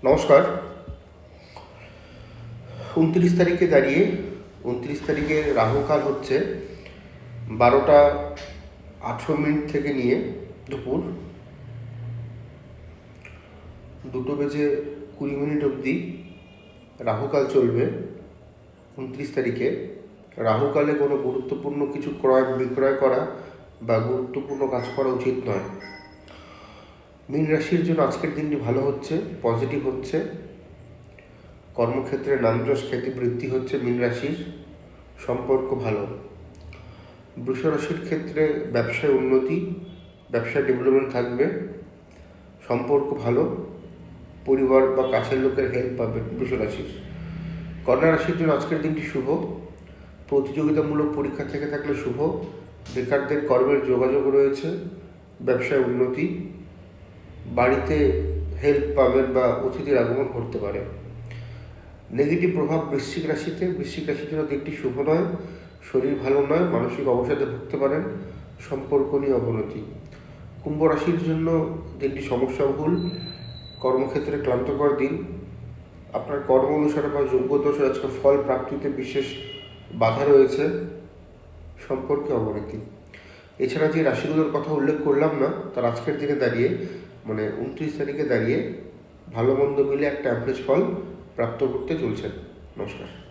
নমস্কার। 29 তারিখে দাঁড়িয়ে 29 তারিখে রাহুকাল হচ্ছে 12টা 18 মিনিট থেকে নিয়ে দুপুর 2:20 অবধি রাহুকাল চলবে। 29 তারিখে রাহুকালে কোনো গুরুত্বপূর্ণ কিছু ক্রয় বিক্রয় করা বা গুরুত্বপূর্ণ কাজ করা উচিত নয়। মীন রাশির জন্য আজকের দিনটি ভালো হচ্ছে, পজিটিভ হচ্ছে। কর্মক্ষেত্রে নামযশ খ্যাতি বৃদ্ধি হচ্ছে। মীন রাশির সম্পর্ক ভালো। বৃষ রাশির ক্ষেত্রে ব্যবসায় উন্নতি, ব্যবসায় ডেভেলপমেন্ট থাকবে, সম্পর্ক ভালো, পরিবার বা কাছের লোকের হেল্প পাবে বৃষ রাশির। কন্যা রাশির জন্য আজকের দিনটি শুভ। প্রতিযোগিতামূলক পরীক্ষা থেকে থাকলে শুভ। বেকারদের কর্মের যোগাযোগ রয়েছে, ব্যবসায় উন্নতি, বাড়িতে হেল্প পাবেন বা অতিথির আগমন ঘটতে পারে। নেগেটিভ প্রভাব বৃশ্চিক রাশিতে। বৃশ্চিক রাশির জন্য দিকটি শুভ নয়, শরীর ভালো নয়, মানসিক অবসাদে ভুগতে পারেন, সম্পর্ক নিয়ে অবনতি। কুম্ভ রাশির জন্য দিনটি সমস্যাবহুল, কর্মক্ষেত্রে ক্লান্তকর দিন। আপনার কর্ম অনুসারে বা যোগ্যতা অনুসারে আজকে ফল প্রাপ্তিতে বিশেষ বাধা রয়েছে, সম্পর্কে অবনতি। এছাড়া যে রাশিগুলোর কথা উল্লেখ করলাম না, তার আজকের দিনে দাঁড়িয়ে 29 তারিখে দাঁড়িয়ে ভালো মন্দ মিলে একটা অ্যাভারেজ ফল প্রাপ্ত করতে চলছেন। নমস্কার।